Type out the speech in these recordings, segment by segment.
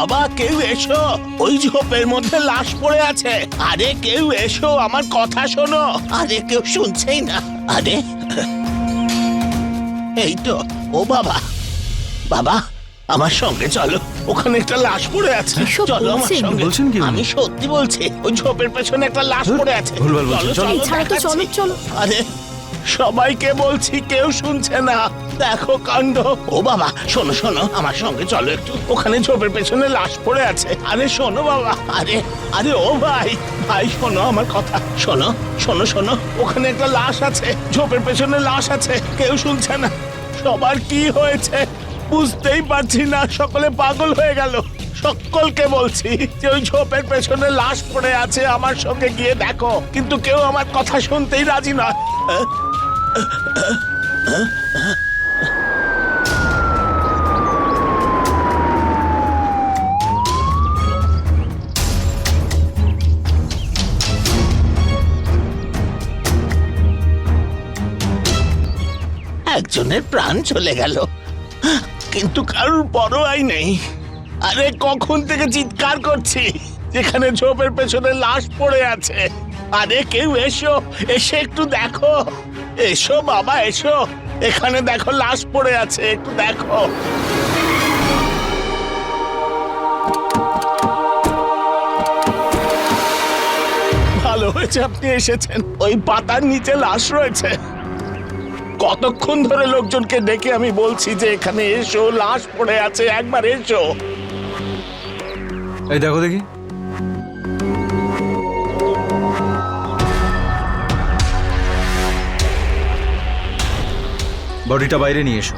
বাবা, কেউ এসো, ওই ঝোপের মধ্যে লাশ পড়ে আছে। আরে কেউ এসো, আমার কথা শোনো। আরে কেউ শুনছেই না। আরে এই তো, ও বাবা, বাবা আমার সঙ্গে চলো, ওখানে একটা লাশ পড়ে আছে। এসব চলো আমার বলছেন? সঙ্গে। বলছেন কি উনি? আমি সত্যি বলছি, ওই ঝোপের পেছনে একটা লাশ পড়ে আছে। ভুলভাল বলছেন, চলো। এই ছাড়ো তো, চলো দেখাচ্ছি। চলো। আরে সবাইকে বলছি, কেউ শুনছে না। দেখো কাণ্ড। ও বাবা, শোনো শোনো, আমার সঙ্গে চলো একটু, ওখানে ঝোপের পেছনে লাশ পড়ে আছে। আরে শোনো বাবা, আরে আরে ও ভাই, ভাই শোনো আমার কথা, শোনো শোনো শোনো, ওখানে একটা লাশ আছে, ঝোপের পেছনে লাশ আছে। কেউ শুনছে না। সবার কি হয়েছে বুঝতেই পারছি না, সকলে পাগল হয়ে গেল। সকলকে বলছি যে ওই ঝোপের পেছনে লাশ পড়ে আছে, আমার সঙ্গে গিয়ে দেখো, কিন্তু কেউ আমার কথা শুনতেই রাজি নয়। একজনের প্রাণ চলে গেল, কিন্তু কারোর পরোয়াই নেই। আরে কখন থেকে চিৎকার করছি, যেখানে ঝোপের পেছনে লাশ পড়ে আছে। আরে কেউ এসো, এসে একটু দেখো। এসো বাবা এসো, এখানে দেখো লাশ পড়ে আছে, একটু দেখো। ভালো হয়েছে আপনি এসেছেন, ওই পাতার নিচে লাশ রয়েছে। কতক্ষণ ধরে লোকজনকে ডেকে আমি বলছি যে এখানে এসো, লাশ পড়ে আছে, একবার এসো। এই দেখো দেখি। বডিটা বাইরে নিয়ে এসো।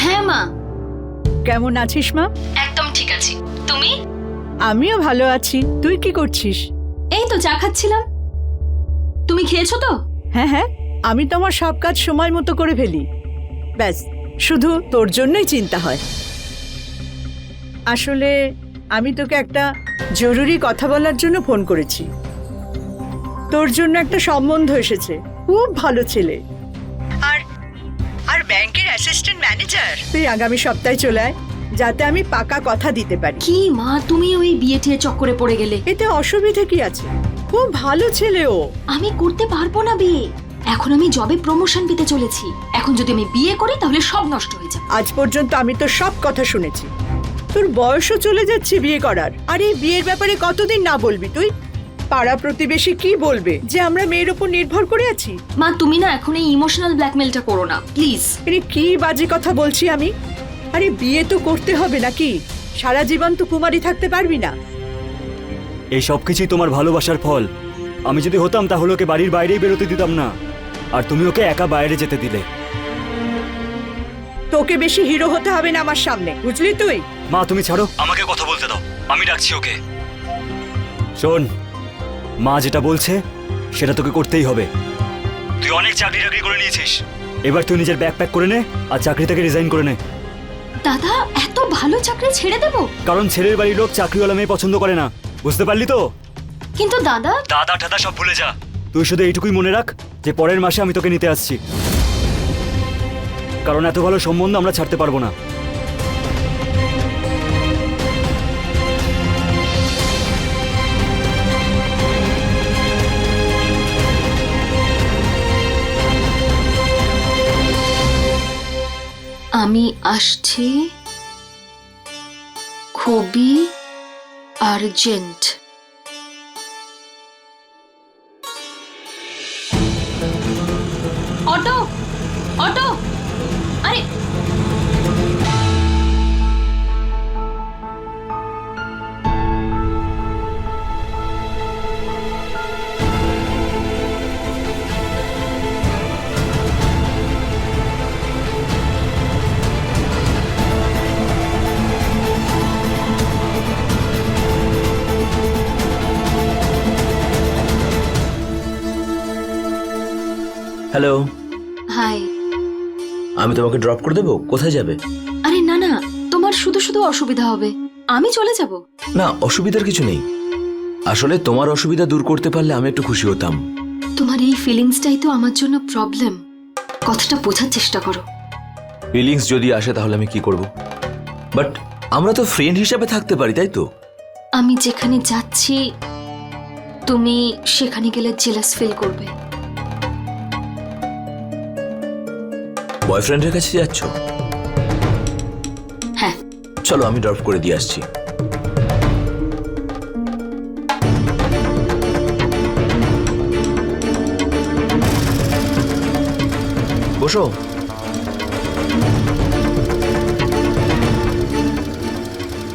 হ্যাঁ মা। কেমন আছিস মা? একদম ঠিক আছি। তুমি? আমিও ভালো আছি। তুই কি করছিস? এই তো চা খাচ্ছিলাম। তুমি খেয়েছো তো? হ্যাঁ হ্যাঁ, আমি তো আমার সব কাজ সময় মতো করে ফেলি। ব্যাস, শুধু তোর জন্যই চিন্তা হয়। আসলে আমি তোকে একটা জরুরি কথা বলার জন্য ফোন করেছি। তোর জন্য একটা সম্বন্ধ এসেছে, খুব ভালো ছেলে। আর আর ব্যাংকের অ্যাসিস্ট্যান্ট ম্যানেজার। তুই আগামী সপ্তাহে চলে আয়, যাতে আমি পাকা কথা দিতে পারি। কি মা, তুমি ওই বিয়ে টিয়ে চক্করে পড়ে গেলে? এতে অসুবিধা কি আছে? খুব ভালো ছেলে ও। আমি করতে পারবো না বিয়ে। এখন আমি জবে প্রমোশন পেতে চলেছি। এখন যদি আমি বিয়ে করি তাহলে সব নষ্ট হয়ে যাবে। আজ পর্যন্ত আমি তো সব কথা শুনেছি। তোর বয়সও চলে যাচ্ছে বিয়ে করার, আর এই বিয়ের ব্যাপারে কতদিন না বলবি তুই? পাড়া প্রতিবেশী কি বলবে যে আমরা মেয়ের উপর নির্ভর করে আছি? মা তুমি না এখন এই ইমোশনাল ব্ল্যাকমেলটা করো না প্লিজ। আরে কি বাজে কথা বলছি আমি? আরে বিয়ে তো করতে হবে নাকি? সারা জীবন তো কুমারী থাকতে পারবি না। এই সব কিছুই তোমার ভালোবাসার ফল। আমি যদি হতাম তাহলে ওকে বাড়ির বাইরেই বেরোতে দিতাম না, আর তুমি ওকে একা বাইরে যেতে দিলে। তোকে বেশি হিরো হতে হবে না আমার সামনে, বুঝলি তুই? মা তুমি ছাড়ো, আমাকে কথা বলতে দাও, আমি ডাকছি ওকে। শোন, মা যেটা বলছে সেটা তোকে করতেই হবে। তুই অনেক চাকরি টাকরি করে নিয়েছিস, এবার তুই নিজের ব্যাগ প্যাক করে নে আর চাকরি থেকে রিজাইন করে নে। দাদা এত ভালো চাকরি ছেড়ে দেবো? কারণ ছেলের বাড়ির লোক চাকরিওয়ালা মেয়ে পছন্দ করে না, বুঝতে পারলি তো? কিন্তু দাদা। দাদা ঠাদা সব ভুলে যা, তুই শুধু এইটুকুই মনে রাখ যে পরের মাসে আমি তোকে নিতে আসছি। কারণ এত ভালো সম্বন্ধ আমরা ছাড়তে পারবো না। আমি আসছি, খুবই আর্জেন্ট। অটো, অটো, আরে হ্যালো, হাই। আমি তোমাকে ড্রপ করে দেবো? কোথায় যাবে? আরে না না, তোমার শুধু শুধু অসুবিধা হবে, আমি চলে যাব। না, অসুবিধার কিছু নেই। আসলে তোমার অসুবিধা দূর করতে পারলে আমি একটু খুশি হতাম। তোমার এই ফিলিংসটাই তো আমার জন্য প্রবলেম। কথাটা বোঝার চেষ্টা করো। ফিলিংস যদি আসে তাহলে আমি কি করব? বাট আমরা তো ফ্রেন্ড হিসেবে থাকতে পারি, তাই তো? আমি যেখানে যাচ্ছি তুমি সেখানে গেলে জেলাস ফিল করবে। বয়ফ্রেন্ডের কাছে যাচ্ছ? হ্যাঁ। চলো আমি ড্রপ করে দিয়ে আসছি। বসো।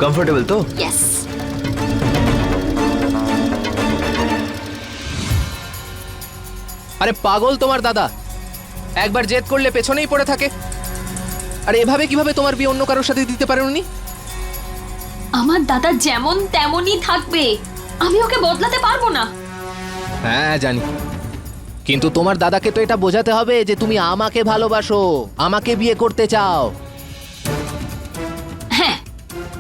কমফোর্টেবল তো? ইয়েস। আরে পাগল তোমার দাদা, একবার জেদ করলে পেছনেই পড়ে থাকে। আরে এভাবে কিভাবে তোমার বিয়ে অন্য কারোর সাথে দিতে পারেন উনি? আমার দাদা যেমন তেমনই থাকবে, আমি ওকে বদলাতে পারবো না। হ্যাঁ জানি, কিন্তু তোমার দাদাকে তো এটা বোঝাতে হবে যে তুমি আমাকে ভালোবাসো, আমাকে বিয়ে করতে চাও। হ্যাঁ,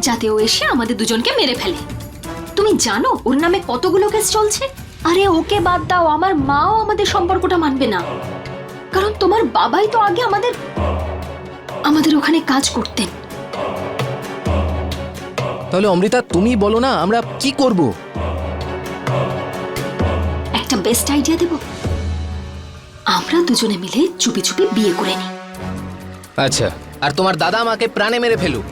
যাতে ও এসে আমাদের দুজনকে মেরে ফেলে। তুমি জানো ওর নামে কতগুলো কেস চলছে? আরে ওকে বাদ দাও, আমার মাও আমাদের সম্পর্কটা মানবে না, কারণ তোমার বাবাই তো আগে আমাদের ওখানে কাজ করতেন। তাহলে অমৃতা তুমি বলো না আমরা কি করব? একটা বেস্ট আইডিয়া দেব, আমরা দুজনে মিলে চুপি চুপি বিয়ে করে নিই। আচ্ছা, আর তোমার দাদা আমাকে প্রাণে মেরে ফেলুক।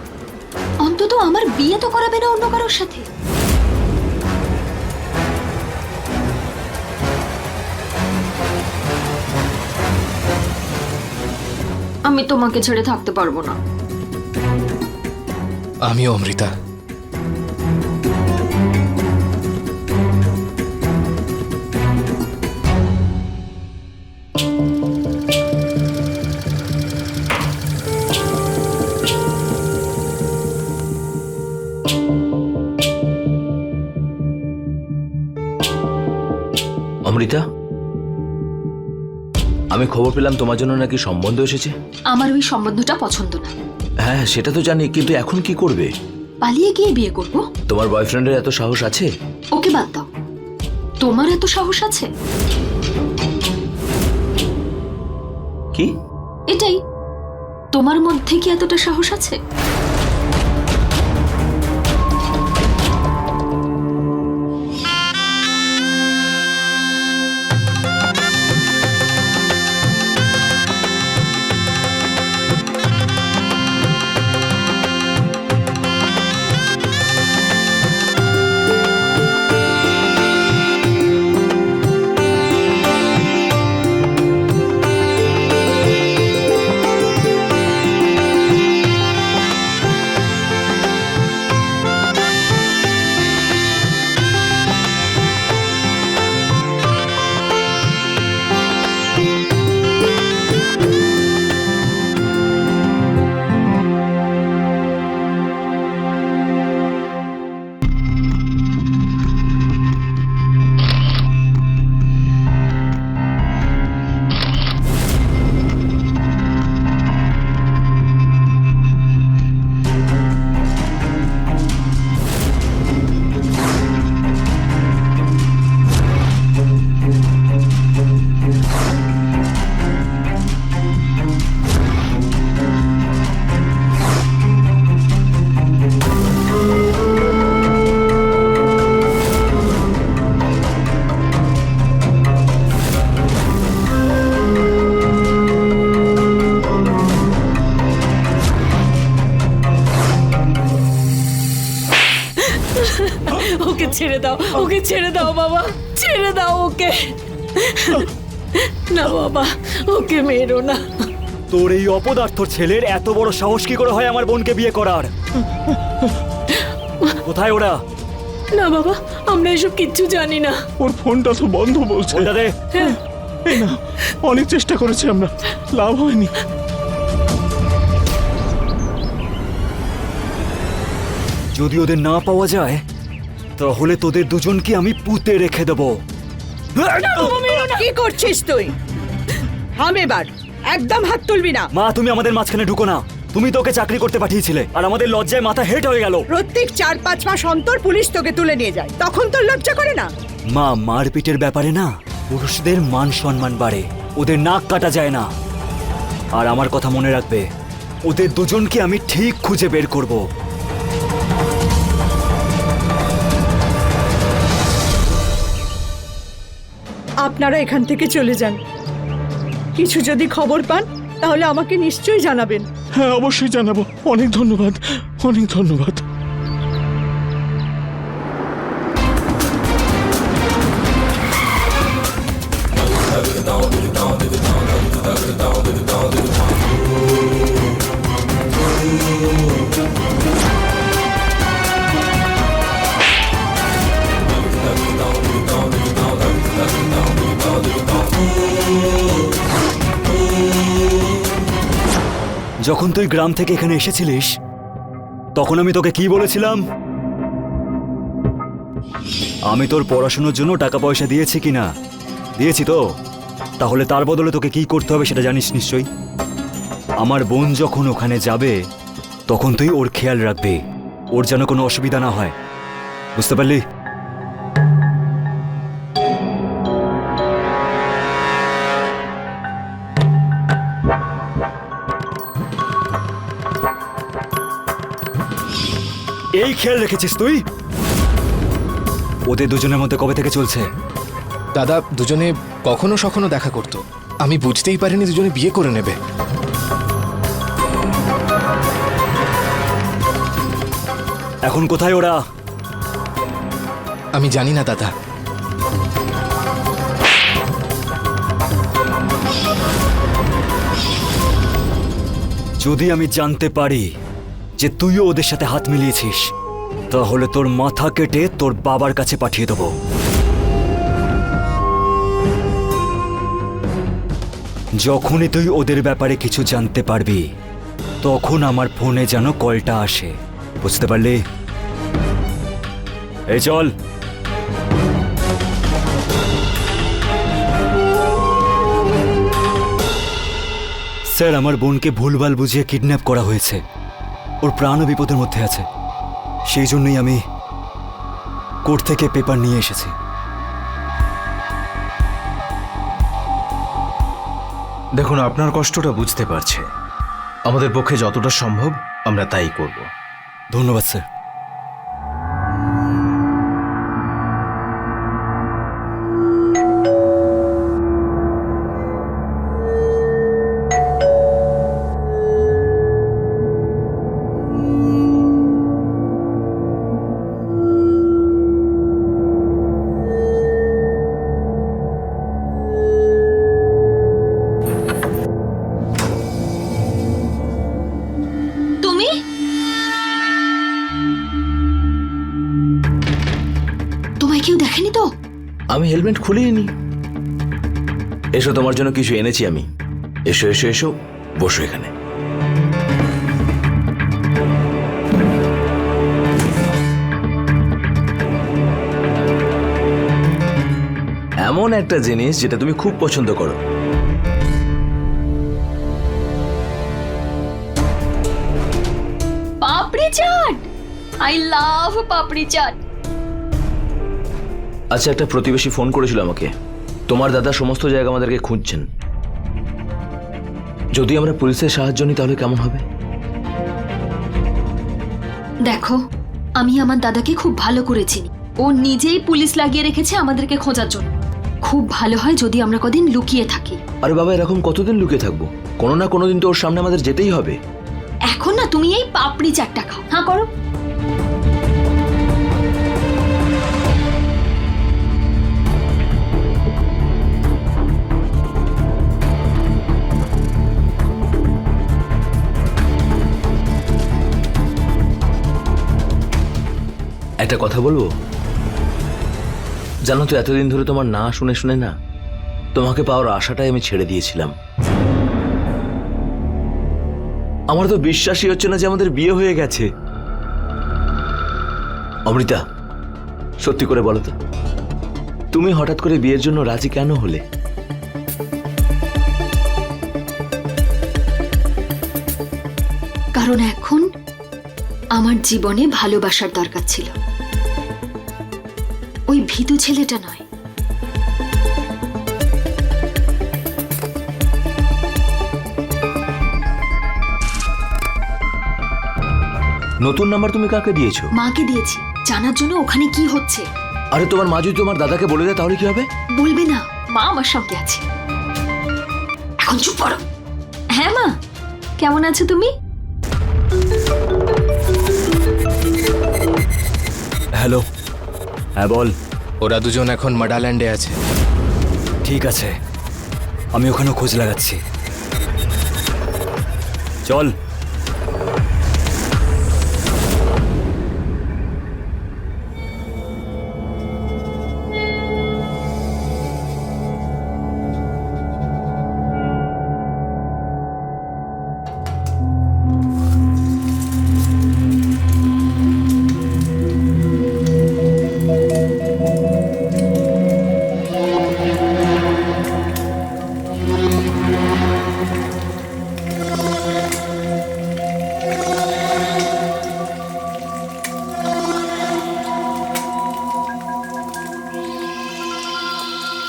অন্তত আমার বিয়ে তো করাবে না অন্য কারোর সাথে। আমি তোমাকে ছেড়ে থাকতে পারবো না। আমিও অমৃতা। অমৃতা, আমি খবর পেলাম তোমার জন্য নাকি সম্বন্ধ এসেছে। আমার ওই সম্বন্ধটা পছন্দ না। হ্যাঁ সেটা তো জানি, কিন্তু এখন কি করবে? পালিয়ে গিয়ে বিয়ে করব। তোমার বয়ফ্রেন্ডের এত সাহস আছে? ওকে বাদ দাও, তোমার এত সাহস আছে? কি? এটাই, তোমার মধ্যে কি এতটা সাহস আছে? ওকে ছেড়ে দাও, ওকে ছেড়ে দাও বাবা, ছেড়ে দাও ওকে। না বাবা, ওকে মেরো না। তোর এই অপদার্থ ছেলের এত বড় সাহস কি করে হয় আমার বোনকে বিয়ে করার? কোথায় ওরা? না বাবা, আমরা এসব কিচ্ছু জানি না। ওর ফোনটা তো বন্ধ বলছে। ফোনটা দে। এই না, অনেক চেষ্টা করেছি আমরা, লাভ হয়নি। যদি ওদের না পাওয়া যায় তাহলে তোদের দুজনকে আমি পুঁতে রেখে দেবো। কি করছিস তুই? থাম এবার, একদম হাত তুলবি না। মা তুমি আমাদের মাঝখানে ঢুকো না। তুমি তোকে চাকরি করতে পাঠিয়েছিলে আর আমাদের লজ্জায় মাথা হেট হয়ে গেল। প্রত্যেক 4-5 মাস অন্তর পুলিশ তোকে তুলে নিয়ে যায়, তখন তোর লজ্জা করে না? মা মারপিটের ব্যাপারে না পুরুষদের মান সম্মান বাড়ে, ওদের নাক কাটা যায় না। আর আমার কথা মনে রাখবে, ওদের দুজনকে আমি ঠিক খুঁজে বের করব। আপনারা এখান থেকে চলে যান। কিছু যদি খবর পান তাহলে আমাকে নিশ্চয়ই জানাবেন। হ্যাঁ অবশ্যই জানাবো। অনেক ধন্যবাদ, অনেক ধন্যবাদ। যখন তুই গ্রাম থেকে এখানে এসেছিলিস তখন আমি তোকে কি বলেছিলাম? আমি তোর পড়াশোনার জন্য টাকা পয়সা দিয়েছি কিনা? দিয়েছি তো। তাহলে তার বদলে তোকে কি করতে হবে সেটা জানিস নিশ্চয়ই। আমার বোন যখন ওখানে যাবে তখন তুই ওর খেয়াল রাখবি, ওর যেন কোনো অসুবিধা না হয়, বুঝতে পারলি? এই খেয়াল রেখেছিস তুই? ওদের দুজনের মধ্যে কবে থেকে চলছে? দাদা দুজনে কখনো সখনো দেখা করতো, আমি বুঝতেই পারিনি দুজনে বিয়ে করে নেবে। এখন কোথায় ওরা? আমি জানি না দাদা। যদি আমি জানতে পারি যে তুইও ওদের সাথে হাত মিলিয়েছিস তাহলে তোর মাথা কেটে তোর বাবার কাছে পাঠিয়ে দেব। যখনই তুই ওদের ব্যাপারে কিছু জানতে পারবি তখন আমার ফোনে যেন কলটা আসে, বুঝতে পারলি? এই চল। স্যার আমার বোনকে ভুলভাল বুঝিয়ে কিডন্যাপ করা হয়েছে, ওর প্রাণও বিপদের মধ্যে আছে। সেই জন্যই আমি কোর্ট থেকে পেপার নিয়ে এসেছি। দেখুন আপনার কষ্টটা বুঝতে পারছে, আমাদের পক্ষে যতটা সম্ভব আমরা তাই করব। ধন্যবাদ স্যার। তুমি তোমায় কেউ দেখেনি তো? আমি হেলমেট খুলেই নি। এসো, তোমার জন্য কিছু এনেছি আমি। এসো এসো এসো, বসো এখানে। এমন একটা জিনিস যেটা তুমি খুব পছন্দ করো। পাপড়ি চাট। আই লাভ পাপড়ি চাট। আচ্ছা, একটা প্রতিবেশী ফোন করেছিল আমাকে, তোমার দাদা সমস্ত জায়গা আমাদেরকে খুঁজছেন। যদি আমরা পুলিশের সাহায্য নিই তাহলে কেমন হবে? দেখো, আমি আমার দাদাকে খুব ভালো করে চিনি। ও নিজেই পুলিশ লাগিয়ে রেখেছে আমাদেরকে খোঁজার জন্য। খুব ভালো হয় যদি আমরা কদিন লুকিয়ে থাকি। আরে বাবা, এরকম কতদিন লুকিয়ে থাকবো? কোনো না কোনো দিন তো ওর সামনে আমাদের যেতেই হবে। এখন না তুমি এই পাপড়ি চাটটা খাও। হ্যাঁ করো। একটা কথা বলবো? জানো তো, এতদিন ধরে তোমার না শুনে শুনে না তোমাকে পাওয়ার আশাটাই আমি ছেড়ে দিয়েছিলাম। আমার তো বিশ্বাসই হচ্ছে না যে আমাদের বিয়ে হয়ে গেছে। অমৃতা, সত্যি করে বলো তো, তুমি হঠাৎ করে বিয়ের জন্য রাজি কেন হলে? কারণ এখন আমার জীবনে ভালোবাসার দরকার ছিল, ওই ভীতু ছেলেটা নয়। নতুন নাম্বার তুমি কাকে দিয়েছো? মাকে দিয়েছি, জানার জন্য ওখানে কি হচ্ছে। আরে তোমার মা যদি তোমার দাদাকে বলে দেয় তাহলে কি হবে? বলবে না, মা আমার সঙ্গে আছে। এখন চুপ করো। হ্যাঁ মা, কেমন আছো তুমি? হ্যালো, হ্যাঁ বল। ওরা দুজন এখন মাডাল্যান্ডে আছে। ঠিক আছে, আমি ওখানেও খোঁজ লাগাচ্ছি। চল।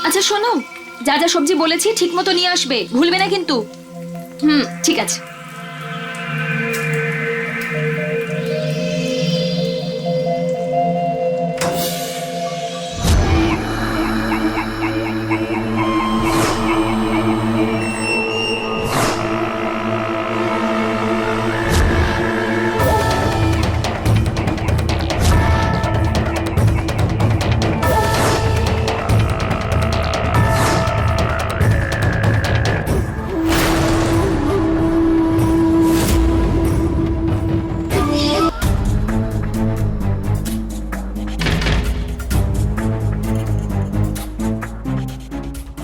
আচ্ছা শোনো, যা যা সবজি বলেছি ঠিক মতো নিয়ে আসবে, ভুলবে না কিন্তু। ঠিক আছে।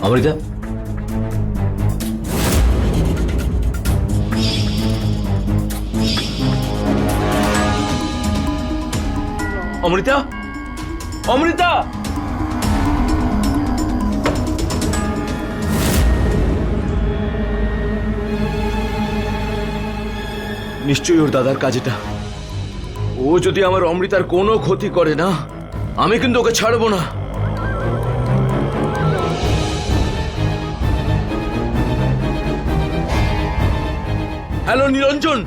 অমৃতা, অমৃতা, অমৃতা, নিশ্চয়ই ওর দাদার কাজ এটা। ও যদি আমার অমৃতার কোনো ক্ষতি করে না, আমি কিন্তু ওকে ছাড়বো না। হ্যালো নিরঞ্জন,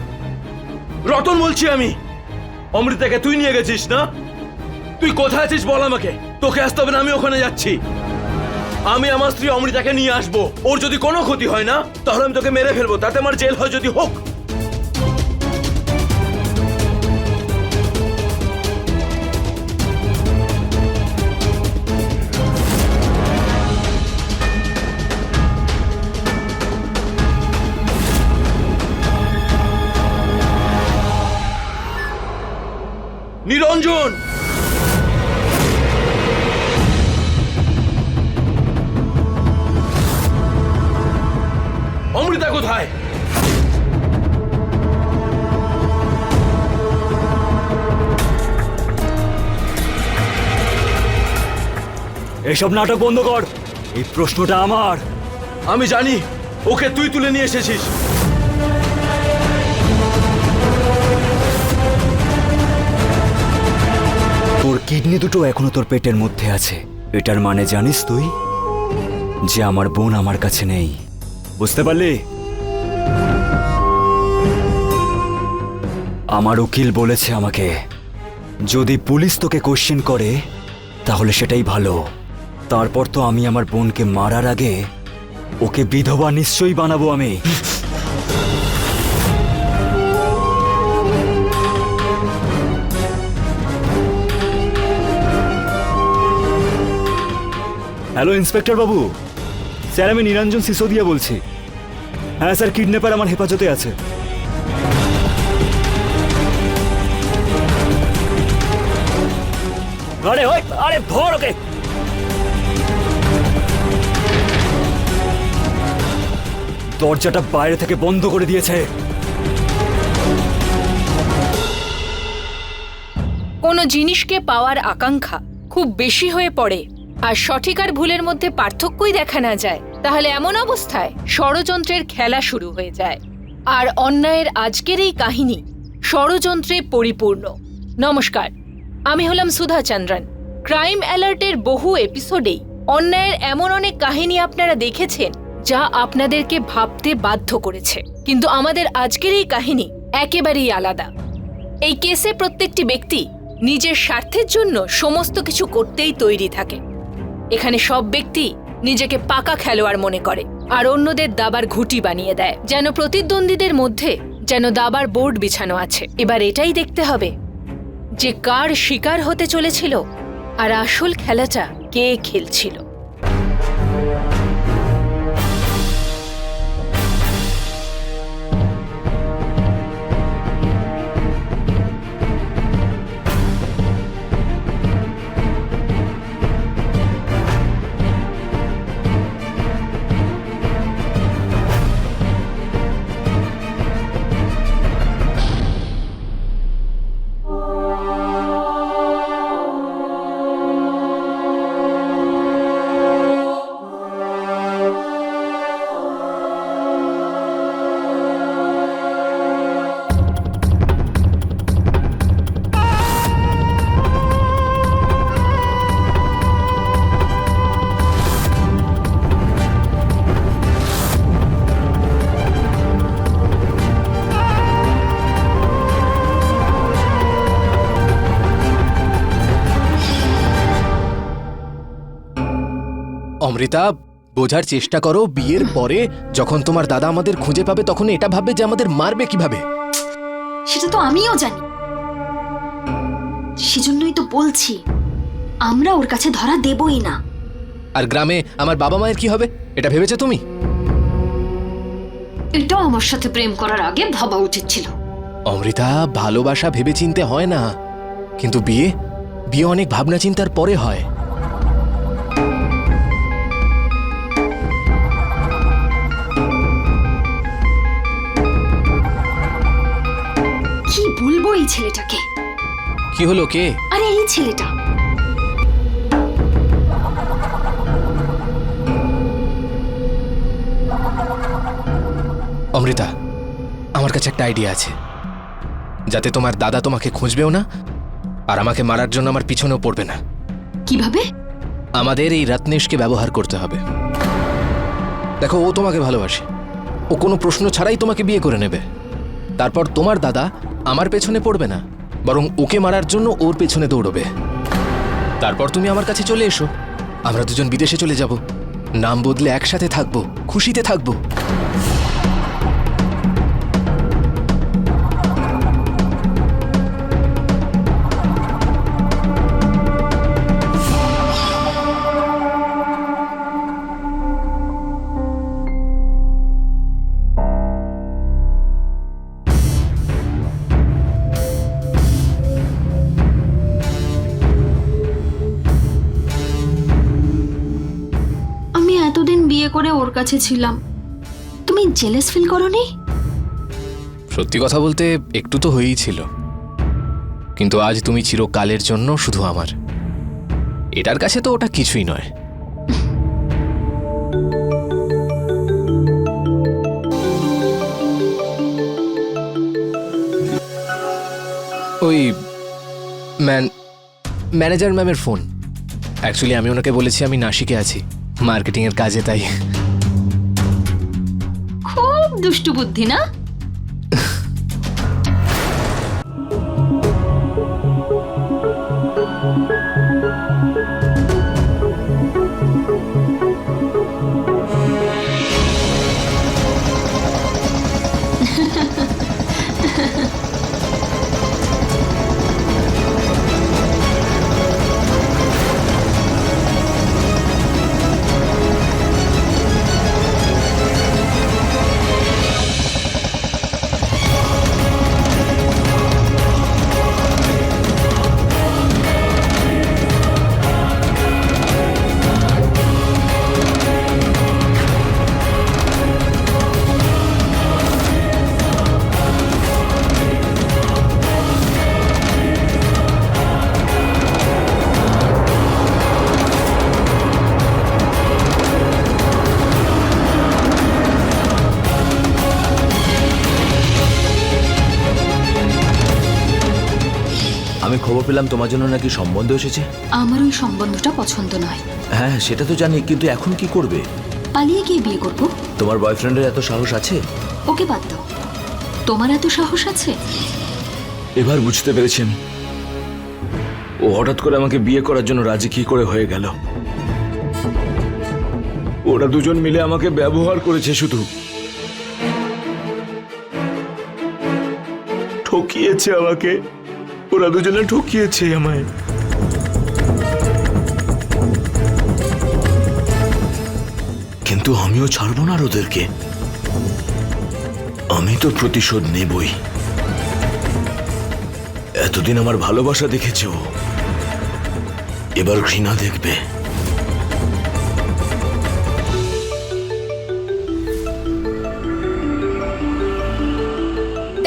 রতন বলছি আমি। অমৃতাকে তুই নিয়ে গেছিস না? তুই কোথায় আছিস বল আমাকে। তোকে আসতে হবে না, আমি ওখানে যাচ্ছি। আমি আমার স্ত্রী অমৃতাকে নিয়ে আসবো। ওর যদি কোনো ক্ষতি হয় না তাহলে আমি তোকে মেরে ফেলবো, তাতে আমার জেল হয় যদি হোক। নিরঞ্জন, অমৃতা কোথায়? এসব নাটক বন্ধ কর। এই প্রশ্নটা আমার। আমি জানি ওকে তুই তুলে নিয়ে এসেছিস। তোর কিডনি দুটো এখনো তোর পেটের মধ্যে আছে। এটার মানে জানিস তুই যে আমার বোন আমার কাছে নেই। বুঝতে পারলি? আমার উকিল বলেছে আমাকে, যদি পুলিশ তোকে কোশ্চেন করে তাহলে সেটাই ভালো। তারপর তো আমি আমার বোনকে মারার আগে ওকে বিধবা নিশ্চয়ই বানাবো আমি। হ্যালো ইন্সপেক্টর বাবু, স্যার আমি নিরঞ্জন সিসোদিয়া বলছি। হ্যাঁ স্যার, কিডন্যাপার আমার হেফাজতে আছে। আরে ওই, আরে ধর ওকে। দরজাটা বাইরে থেকে বন্ধ করে দিয়েছে। কোনো জিনিসকে পাওয়ার আকাঙ্ক্ষা খুব বেশি হয়ে পড়ে আর সঠিক আর ভুলের মধ্যে পার্থক্যই দেখা না যায়, তাহলে এমন অবস্থায় ষড়যন্ত্রের খেলা শুরু হয়ে যায়। আর অন্যায়ের আজকের এই কাহিনী ষড়যন্ত্রে পরিপূর্ণ। নমস্কার, আমি হলাম সুধা চন্দ্রন। ক্রাইম অ্যালার্টের বহু এপিসোডেই অন্যায়ের এমন অনেক কাহিনী আপনারা দেখেছেন যা আপনাদেরকে ভাবতে বাধ্য করেছে, কিন্তু আমাদের আজকের এই কাহিনী একেবারেই আলাদা। এই কেসে প্রত্যেকটি ব্যক্তি নিজের স্বার্থের জন্য সমস্ত কিছু করতেই তৈরি থাকে। এখানে সব ব্যক্তি নিজেকে পাকা খেলোয়াড় মনে করে আর অন্যদের দাবার ঘুঁটি বানিয়ে দেয়, যেন প্রতিদ্বন্দ্বীদের মধ্যে যেন দাবার বোর্ড বিছানো আছে। এবার এটাই দেখতে হবে যে কার শিকার হতে চলেছিল আর আসল খেলাটা কে খেলছিল। অমৃতা, বোঝার চেষ্টা করো। বিয়ের পরে যখন তোমার দাদা আমাদের খুঁজে পাবে তখন এটা ভাববে যে আমাদের মারবে কিভাবে। সেটা তো আমিও জানি, সেজন্যই তো বলছি আমরা ওর কাছে ধরা দেবই না। আর গ্রামে আমার বাবা মায়ের কি হবে এটা ভেবেছো তুমি? এটাও আমার সাথে প্রেম করার আগে ভাবা উচিত ছিল। অমৃতা, ভালোবাসা ভেবে চিনতে হয় না, কিন্তু বিয়ে বিয়ে অনেক ভাবনা চিন্তার পরে হয়। কি বলবো এই ছেলেটাকে? কি হলো? কে? আরে এই ছেলেটা। অমৃতা, আমার কাছে একটা আইডিয়া আছে, যাতে তোমার দাদা তোমাকে খুঁজবেও না আর আমাকে মারার জন্য আমার পিছনেও পড়বে না। কিভাবে? আমাদের এই রত্নেশকে ব্যবহার করতে হবে। দেখো, ও তোমাকে ভালোবাসে, ও কোনো প্রশ্ন ছাড়াই তোমাকে বিয়ে করে নেবে। তারপর তোমার দাদা আমার পেছনে পড়বে না, বরং ওকে মারার জন্য ওর পেছনে দৌড়বে। তারপর তুমি আমার কাছে চলে এসো, আমরা দুজন বিদেশে চলে যাব, নাম বদলে একসাথে থাকবো, খুশিতে থাকবো। এতদিন বিয়ে করে ওর কাছে ছিলাম, তুমি জেলাস ফিল করোনি? সত্যি কথা বলতে একটু তো হয়েই ছিল, কিন্তু আজ তুমি চিরকালের জন্য শুধু আমার। এটার কাছে তো ওটা কিছুই নয়। ওই ম্যানেজার ম্যামের ফোন। অ্যাকচুয়ালি আমি ওনাকে বলেছি আমি নাসিকে আছি মার্কেটিং এর কাজে, তাই। খুব দুষ্টু বুদ্ধি না? আমি খবর পেলাম তোমার জন্য নাকি সম্বন্ধ এসেছে। আমার ওই সম্বন্ধটা পছন্দ নয়। হ্যাঁ সেটা তো জানি, কিন্তু এখন কি করবে? পালিয়ে গিয়ে বিয়ে করব। তোমার বয়ফ্রেন্ডের এত সাহস আছে? ওকে বাদ দাও, তোমার এত সাহস আছে? এবার বুঝতে পেরেছি আমি, ও হঠাৎ করে আমাকে বিয়ে করার জন্য রাজি কি করে হয়ে গেল। ওরা দুজন মিলে আমাকে ব্যবহার করেছে, শুধু ঠকিয়েছে আমাকে। ওরা দুজনে ঠকিয়েছে আমায়। কিন্তু আমিও ছাড়বো না আর ওদেরকে। আমি তো প্রতিশোধ নেবই। এতদিন আমার ভালোবাসা দেখেছে ও, এবার ঘৃণা দেখবে।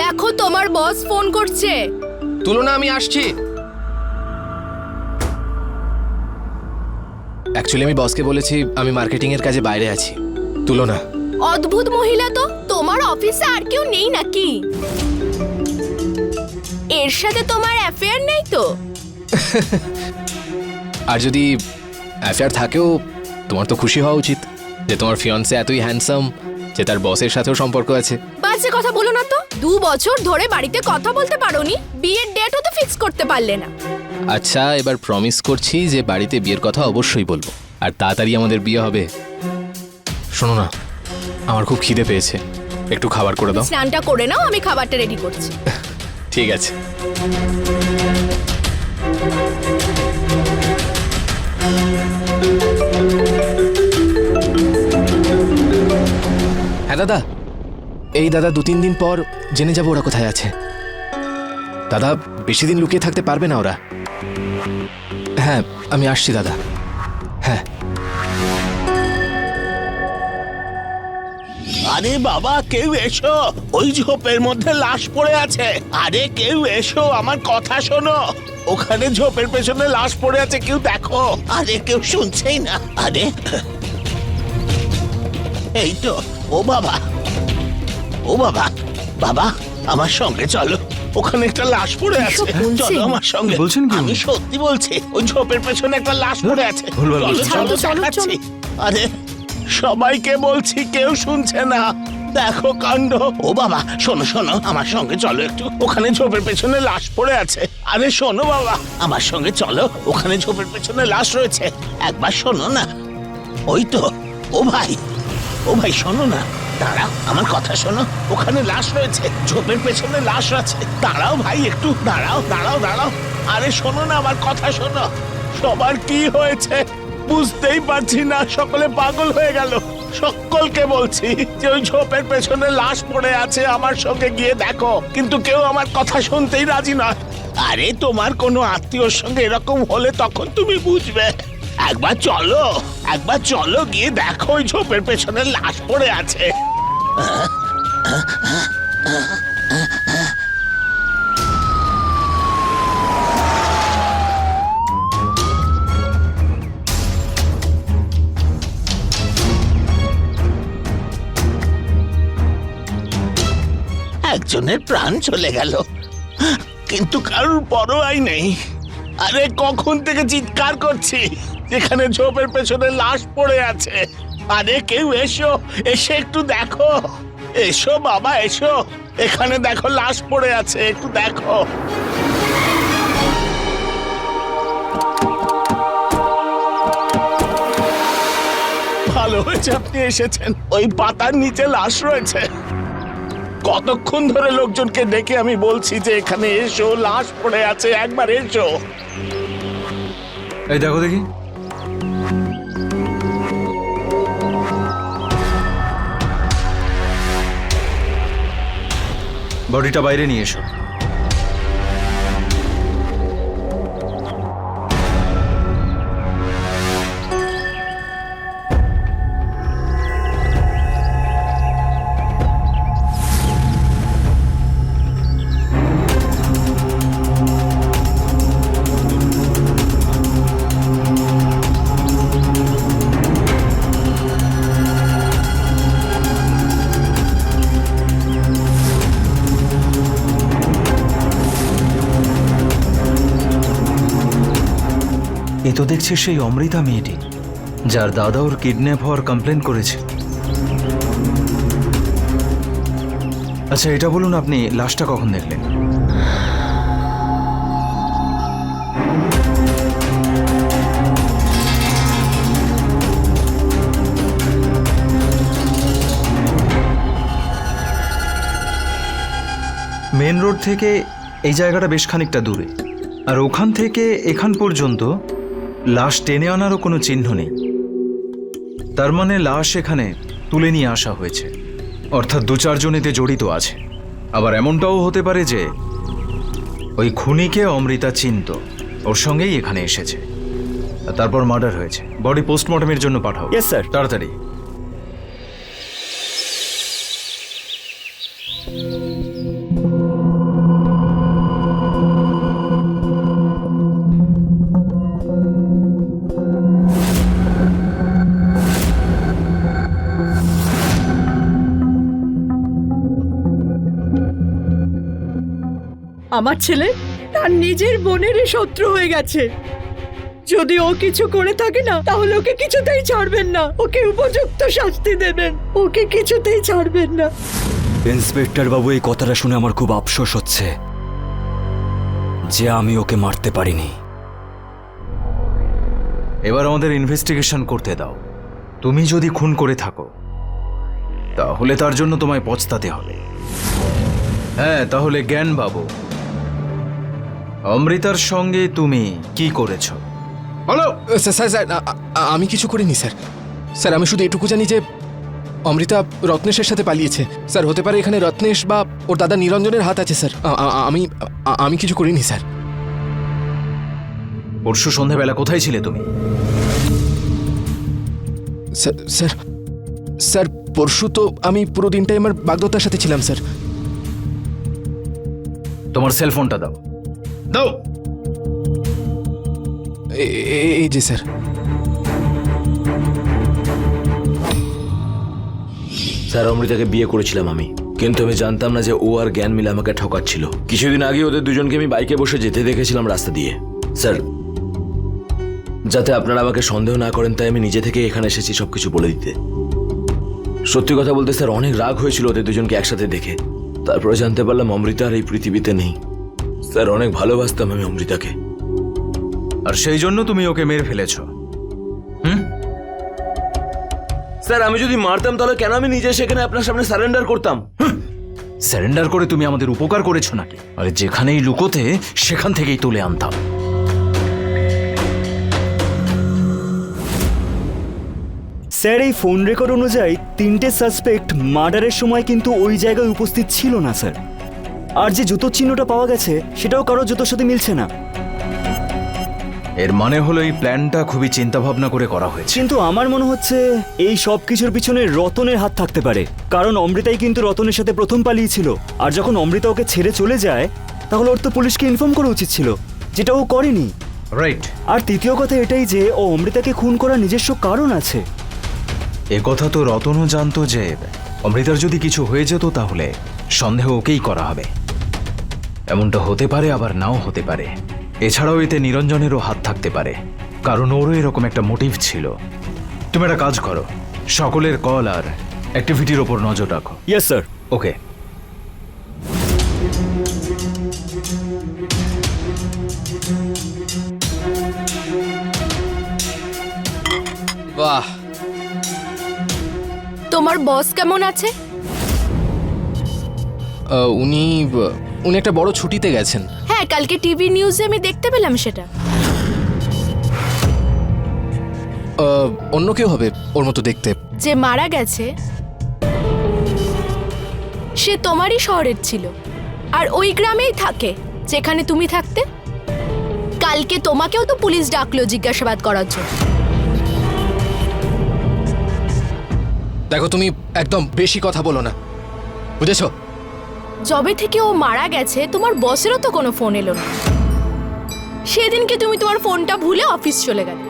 দেখো তোমার বস ফোন করছে। তুলনা, আমি আসছি। অ্যাকচুয়ালি আমি বসকে বলেছি আমি মার্কেটিং এর কাজে বাইরে আছি। তুলনা, অদ্ভুত মহিলা তো। তোমার অফিসে আর কেউ নেই নাকি? এর সাথে তোমার অ্যাফেয়ার নেই তো? আর যদি অ্যাফেয়ার থাকেও তোমার তো খুশি হওয়া উচিত যে তোমার ফিয়ান্সে এতই হ্যান্ডসাম যে তার বসের সাথেও সম্পর্ক আছে। বাজে কথা বলো না তো। 2 বছর ধরে বাড়িতে কথা বলতে পারোনি, বিয়ের ডেটও তো ফিক্স করতে পারলে না। আচ্ছা, এবার প্রমিস করছি যে বাড়িতে বিয়ের কথা অবশ্যই বলবো, আর তাড়াতাড়ি আমাদের বিয়ে হবে। শোনো না, আমার খুব খিদে পেয়েছে, একটু খাবার করে দাও। স্নানটা করে নাও, আমি খাবারটা রেডি করছি। ঠিক আছে। হ্যাঁ দাদা, এই দাদা 2-3 দিন পর জেনে যাবো ওরা কোথায় আছে। দাদা, বেশি দিন লুকিয়ে থাকতে পারবে না ওরা। হ্যাঁ, আমি আসছি দাদা। হ্যাঁ। আরে বাবা, কেউ এসো, ওই ঝোপের মধ্যে লাশ পড়ে আছে। আরে কেউ এসো, আমার কথা শোনো। ওখানে ঝোপের পেছনে লাশ পড়ে আছে, কেউ দেখো। আরে কেউ শুনছেই না। আরে এই তো, ও বাবা, ও বাবা, বাবা আমার সঙ্গে চলো। ওখানে একটা লাশ পড়ে আছে, চলো আমার সঙ্গে। বলছেন কি? আমি সত্যি বলছি, ওই ঝোপের পেছনে একটা লাশ পড়ে আছে। ভুলভাল চলো, বলছেন। চলো, দেখাচ্ছি। আরে সবাইকে বলছি, কেউ শুনছে না। দেখো কাণ্ড। ও বাবা, শোনো শোনো, আমার সঙ্গে চলো একটু। ওখানে ঝোপের পেছনে লাশ পড়ে আছে। আরে শোনো বাবা, আমার সঙ্গে চলো। ওখানে ঝোপের পেছনে লাশ রয়েছে, একবার শোনো না। ওই তো, ও ভাই, ও ভাই শোনো না। দাঁড়াও, আমার কথা শোনো। ওখানে লাশ রয়েছে, ঝোপের পেছনে লাশ আছে। দাঁড়াও ভাই, একটু দাঁড়াও, দাঁড়াও, দাঁড়াও। আরে শোনো না, আমার কথা শোনো। সবার কি হয়েছে বুঝতেই পারছি না, সকলে পাগল হয়ে গেল। সকলকে বলছি যে ওই ঝোপের পেছনে লাশ পড়ে আছে, আমার সঙ্গে গিয়ে দেখো। কিন্তু কেউ আমার কথা শুনতেই রাজি নয়। আরে তোমার কোনো আত্মীয়র সঙ্গে এরকম হলে তখন তুমি বুঝবে। একবার চলো, একবার চলো, গিয়ে দেখো ওই ঝোপের পেছনে লাশ পড়ে আছে। একজনের প্রাণ চলে গেল, কিন্তু কারোর পরোয়াই নেই। আরে কখন থেকে চিৎকার করছি, যেখানে ঝোপের পেছনে লাশ পড়ে আছে। আরে কেউ এসো, এসে একটু দেখো। এসো বাবা, এসো। এখানে দেখো লাশ পড়ে আছে, একটু দেখো। ভালো হয়েছে আপনি এসেছেন। ওই পাতার নিচে লাশ রয়েছে। কতক্ষণ ধরে লোকজনকে ডেকে আমি বলছি যে এখানে এসো, লাশ পড়ে আছে, একবার এসো। এই দেখো দেখি। বডিটা বাইরে নিয়ে এসো। এ তো দেখছি সেই অমৃতা মেয়েটি, যার দাদা ওর কিডন্যাপ হওয়ার কমপ্লেন করেছে। আচ্ছা এটা বলুন, আপনি লাশটা কখন দেখলেন? মেন রোড থেকে এই জায়গাটা বেশ খানিকটা দূরে, আর ওখান থেকে এখান পর্যন্ত লাশ টেনে আনারও কোনো চিহ্ন নেই। তার মানে লাশ এখানে তুলে নিয়ে আসা হয়েছে, অর্থাৎ 2-4 জন এতে জড়িত আছে। আবার এমনটাও হতে পারে যে ওই খুনিকে অমৃতা চিনত, ওর সঙ্গেই এখানে এসেছে, আর তারপর মার্ডার হয়েছে। বডি পোস্টমর্টমের জন্য পাঠাও। Yes sir. তাড়াতাড়ি। আমার ছেলে তার নিজের বোনেরই শত্রু হয়ে গেছে। যদি ও কিছু করে থাকে না, তাহলে ওকে কিছুতেই ছাড়বেন না, ওকে উপযুক্ত শাস্তি দেবেন, ওকে কিছুতেই ছাড়বেন না। ইন্সপেক্টর বাবু, এই কথাটা শুনে আমার খুব আফসোস হচ্ছে যে আমি ওকে মারতে পারিনি। এবার আমাদের ইনভেস্টিগেশন করতে দাও। তুমি যদি খুন করে থাকো তাহলে তার জন্য তোমায় পস্তাতে হবে। হ্যাঁ, তাহলে জ্ঞান বাবু, অমৃতার সঙ্গে তুমি কি করেছো বলো। স্যার স্যার স্যার, আমি কিছু করিনি স্যার। স্যার আমি শুধু এটুকু জানি যে অমৃতা রত্নেশের সাথে পালিয়েছে। স্যার হতে পারে এখানে রত্নেশ বা ওর দাদা নিরঞ্জনের হাত আছে স্যার। আমি কিছু করিনি স্যার। পরশু সন্ধ্যাবেলা কোথায় ছিলে তুমি? স্যার স্যার স্যার পরশু তো আমি পুরো দিনটাই আমার বাগদত্তার সাথে ছিলাম স্যার। তোমার সেলফোনটা দাও। দাও। এই যে স্যার। স্যার, অমৃতাকে বিয়ে করেছিলাম আমি, কিন্তু আমি জানতাম না যে ও আর জ্ঞান মিলে আমাকে ঠকাচ্ছিল। কিছুদিন আগে ওদের দুজনকে আমি বাইকে বসে যেতে দেখেছিলাম রাস্তা দিয়ে। স্যার, যাতে আপনারা আমাকে সন্দেহ না করেন তাই আমি নিজে থেকে এখানে এসেছি সবকিছু বলে দিতে। সত্যি কথা বলতে স্যার, অনেক রাগ হয়েছিল ওদের দুজনকে একসাথে দেখে। তারপরে জানতে পারলাম অমৃতা আর এই পৃথিবীতে নেই। স্যার, অনেক ভালোবাসতাম আমি অমৃতাকে। আর সেই জন্য তুমি ওকে মেরে ফেলেছ? স্যার, আমি যদি মারতাম তাহলে কেন আমি নিজে সেখানে আপনার সামনে সারেন্ডার করতাম? সারেন্ডার করে তুমি আমাদের উপকার করেছো নাকি? আরে যেখানেই লুকোতে সেখান থেকেই তুলে আনতাম। স্যার, এই ফোন রেকর্ড অনুযায়ী 3টে সাসপেক্ট মার্ডারের সময় কিন্তু ওই জায়গায় উপস্থিত ছিল না স্যার। আর যে জুতোর চিহ্নটা পাওয়া গেছে সেটাও কারোর জুতোর সাথে মিলছে না। এর মানে হলো এই প্ল্যানটা খুবই চিন্তা ভাবনা করে করা হয়েছে। কিন্তু আমার মনে হচ্ছে এই সব কিছুর পিছনে রতনের হাত থাকতে পারে, কারণ অমৃতাই কিন্তু রতনের সাথে প্রথম পালিয়েছিল। আর যখন অমৃতা ওকে ছেড়ে চলে যায় তাহলে ওর তো পুলিশকে ইনফর্ম করা উচিত ছিল, যেটা ও করেনি। রাইট। আর তৃতীয় কথা এটাই যে ও অমৃতাকে খুন করার নিজস্ব কারণ আছে। এ কথা তো রতনও জানতো যে অমৃতার যদি কিছু হয়ে যেত তাহলে সন্দেহ ওকেই করা হবে। এমনটা হতে পারে, আবার নাও হতে পারে। এছাড়াও এতে নিরঞ্জনেরও হাত থাকতে পারে, কারণ ওরও এরকম একটা মোটিভ ছিল। তুমি একটা কাজ করো, সকলের কল আর অ্যাক্টিভিটির ওপর নজর রাখো। Yes sir. ওকে। বাহ, তোমার বস কেমন আছে? উনি একটা বড় ছুটিতে গেছেন। হ্যাঁ, কালকে টিভি নিউজে আমি দেখতে পেলাম সেটা। অন্য কেউ হবে ওর মতো দেখতে। যে মারা গেছে সে তোমারই শহরের ছিল, আর ওই গ্রামেই থাকে যেখানে তুমি থাকতে। কালকে তোমাকেও তো পুলিশ ডাকলো জিজ্ঞাসাবাদ করার জন্য। দেখো, তুমি একদম বেশি কথা বলো না, বুঝেছো? যবে থেকে ও মারা গেছে তোমার বসেরও তো কোনো ফোন এলো না। সেদিনকে তুমি তোমার ফোনটা ভুলে অফিস চলে গেলে।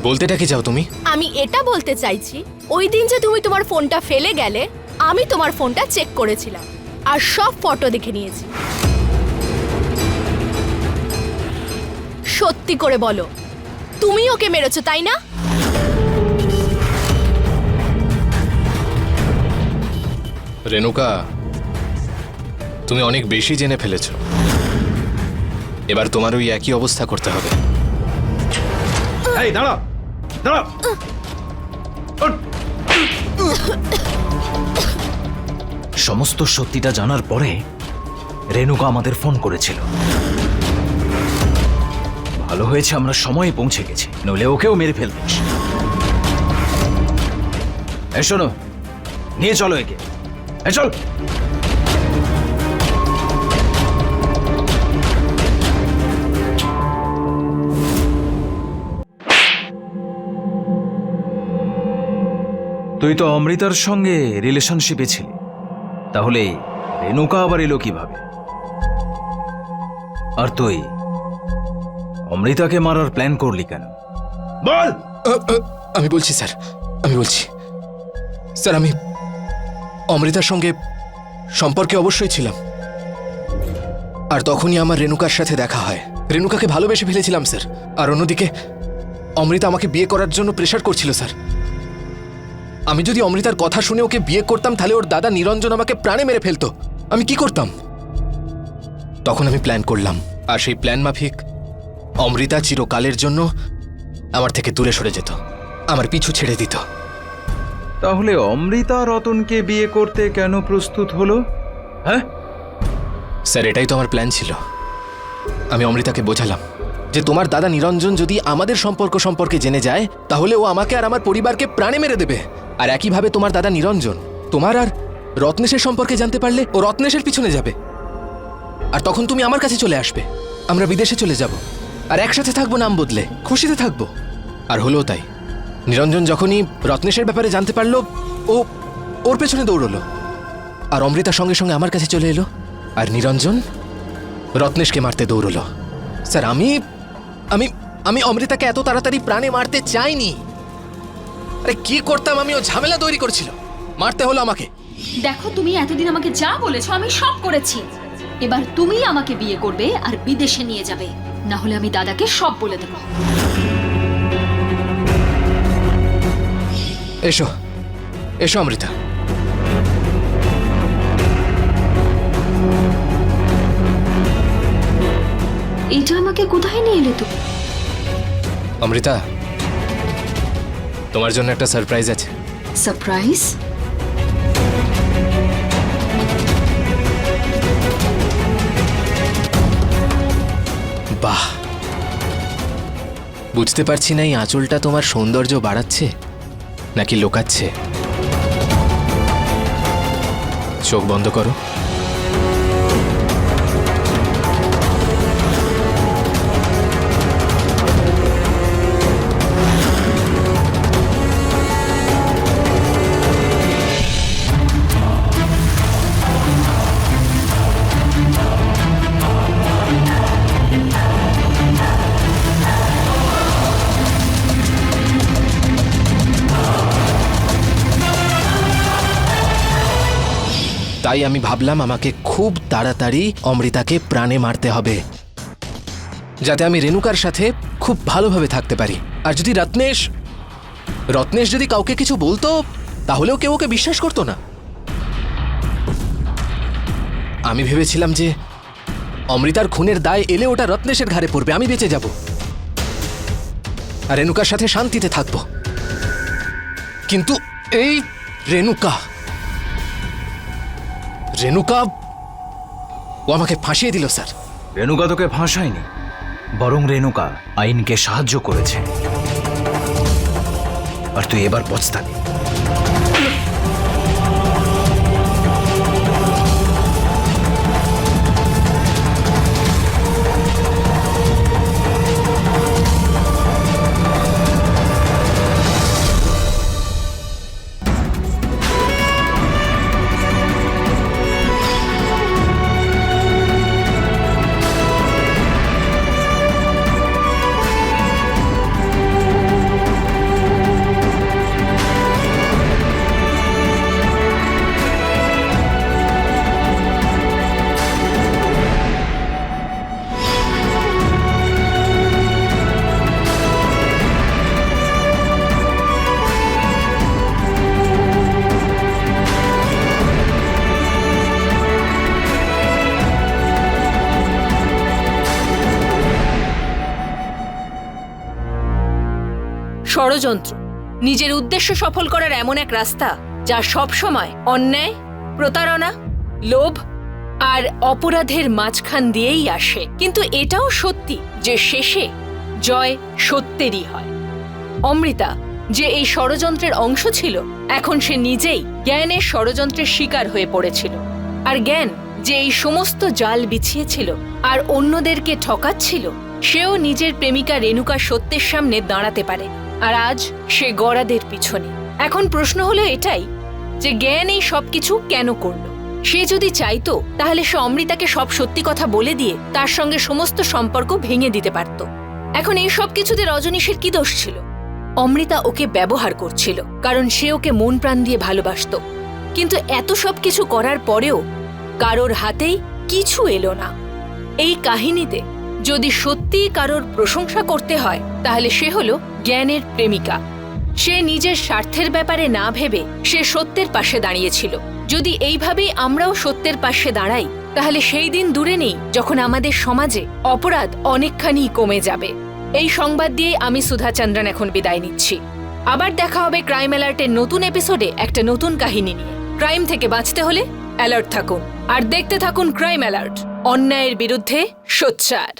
বলতেটা কি চাও তুমি? আমি এটা বলতে চাইছি, ওই দিন যে তুমি তোমার ফোনটা ফেলে গেলে, আমি তোমার ফোনটা চেক করেছিলাম আর সব ফটো দেখে নিয়েছি। সত্যি করে বলো, তুমি ওকে মেরেছো তাই না? রেণুকা, তুমি অনেক বেশি জেনে ফেলেছো। এবার তোমার ওই একই অবস্থা করতে হবে। এই দাঁড়া দাঁড়া। ওঠ। সমস্ত সত্যিটা জানার পরে রেণুকা আমাদের ফোন করেছিল। ভালো হয়েছে আমরা সময়ে পৌঁছে গেছি, নইলে ওকেও মেরে ফেলতিস। এই শোনো, নিয়ে চলো একে। এই চল। তুই তো অমৃতার সঙ্গে রিলেশনশিপে ছিলি, তাহলে রেণুকা আবার এলো কিভাবে? আর তুই অমৃতাকে মারার প্ল্যান করলি কেন? বল। আমি বলছি স্যার, আমি বলছি স্যার, আমি অমৃতার সঙ্গে সম্পর্কে অবশ্যই ছিলাম। আর তখনই আমার রেণুকার সাথে দেখা হয়। রেণুকাকে ভালোবেসে ফেলেছিলাম স্যার। আর অন্যদিকে অমৃতা আমাকে বিয়ে করার জন্য প্রেশার করছিল স্যার। আমি যদি অমৃতার কথা শুনে ওকে বিয়ে করতাম, তাহলে ওর দাদা নিরঞ্জন আমাকে প্রাণে মেরে ফেলতো। আমি কি করতাম? তখন আমি প্ল্যান করলাম, আর সেই প্ল্যান মাফিক অমৃতা চিরকালের জন্য আমার থেকে দূরে সরে যেত, আমার পিছু ছেড়ে দিত। তাহলে অমৃতা রতনকে বিয়ে করতে কেন প্রস্তুত হলো? হ্যাঁ স্যার, এটাই তো আমার প্ল্যান ছিল। আমি অমৃতাকে বোঝালাম যে তোমার দাদা নিরঞ্জন যদি আমাদের সম্পর্ক সম্পর্কে জেনে যায়, তাহলে ও আমাকে আর আমার পরিবারকে প্রাণে মেরে দেবে। আর একইভাবে তোমার দাদা নিরঞ্জন তোমার আর রত্নেশের সম্পর্কে জানতে পারলে ও রত্নেশের পিছনে যাবে। আর তখন তুমি আমার কাছে চলে আসবে, আমরা বিদেশে চলে যাব, আর একসাথে থাকবো, নাম বদলে খুশিতে থাকবো। আর হলো তাই। নিরঞ্জন যখনই রত্নেশের ব্যাপারে জানতে পারলো, ও ওর পেছনে দৌড়লো, আর অমৃতার সঙ্গে সঙ্গে আমার কাছে চলে এলো। আর নিরঞ্জন রত্নেশকে মারতে দৌড়লো। স্যার, আমি আমি আমি অমৃতাকে এত তাড়াতাড়ি প্রাণে মারতে চাইনি। আরে কি করতাম আমি? ও ঝামেলা তৈরি করেছিল, মারতে হলো আমাকে। দেখো, তুমি এতদিন আমাকে যা বলেছো আমি সব করেছি। এবার তুমি আমাকে বিয়ে করবে আর বিদেশে নিয়ে যাবে, না হলে আমি দাদাকে সব বলে দেবো। এসো এসো অমৃতা। এটা আমাকে কোথায় নিয়ে এলে তুমি? অমৃতা, তোমার জন্য একটা সারপ্রাইজ আছে। সারপ্রাইজ? বাহ, বুঝতে পারছি না এই আঁচলটা তোমার সৌন্দর্য বাড়াচ্ছে নাকি লোকাচ্ছে। চোখ বন্ধ করো। তাই আমি ভাবলাম আমাকে খুব তাড়াতাড়ি অমৃতাকে প্রাণে মারতে হবে, যাতে আমি রেণুকার সাথে খুব ভালোভাবে থাকতে পারি। আর যদি রত্নেশ যদি কাউকে কিছু বলতো, তাহলেও কেউ ওকে বিশ্বাস করতো না। আমি ভেবেছিলাম যে অমৃতার খুনের দায় এলে ওটা রত্নেশের ঘাড়ে পড়বে, আমি বেঁচে যাব আর রেণুকার সাথে শান্তিতে থাকব। কিন্তু এই রেণুকা ও আমাকে ফাঁসিয়ে দিল স্যার। রেণুকা তোকে ফাঁসায়নি, বরং রেণুকা আইনকে সাহায্য করেছে। আর তুই এবার পস্তাবি। ষড়যন্ত্র নিজের উদ্দেশ্য সফল করার এমন এক রাস্তা যা সব সময় অন্যায়, প্রতারণা, লোভ আর অপরাধের মাঝখান দিয়েই আসে। কিন্তু এটাও সত্যি যে শেষে জয় সত্যেরই হয়। অমৃতা যে এই ষড়যন্ত্রের অংশ ছিল, এখন সে নিজেই জ্ঞানের ষড়যন্ত্রের শিকার হয়ে পড়েছিল। আর জ্ঞান যে এই সমস্ত জাল বিছিয়েছিল আর অন্যদেরকে ঠকাচ্ছিল, সেও নিজের প্রেমিকা রেণুকা সত্যের সামনে দাঁড়াতে পারে। আর আজ সে গড়াদের পিছনে। এখন প্রশ্ন হলো এটাই যে জ্ঞান এই সবকিছু কেন করল? সে যদি চাইতো তাহলে সে অমৃতাকে সব সত্যি কথা বলে দিয়ে তার সঙ্গে সমস্ত সম্পর্ক ভেঙে দিতে পারত। এখন এই সব কিছুতে রজনীশের কি দোষ ছিল? অমৃতা ওকে ব্যবহার করছিল, কারণ সে ওকে মন প্রাণ দিয়ে ভালোবাসত। কিন্তু এত সব কিছু করার পরেও কারোর হাতেই কিছু এলো না। এই কাহিনীতে যদি সত্যিই কারোর প্রশংসা করতে হয় তাহলে সে হলো জ্ঞানের প্রেমিকা। সে নিজের স্বার্থের ব্যাপারে না ভেবে সে সত্যের পাশে দাঁড়িয়েছিল। যদি এইভাবেই আমরাও সত্যের পাশে দাঁড়াই তাহলে সেই দিন দূরে নেই যখন আমাদের সমাজে অপরাধ অনেকখানি কমে যাবে। এই সংবাদ দিয়ে আমি সুধা চন্দ্রন এখন বিদায় নিচ্ছি। আবার দেখা হবে ক্রাইম অ্যালার্টের নতুন এপিসোডে একটা নতুন কাহিনী নিয়ে। ক্রাইম থেকে বাঁচতে হলে অ্যালার্ট থাকুন আর দেখতে থাকুন ক্রাইম অ্যালার্ট, অন্যায়ের বিরুদ্ধে সোচ্চার।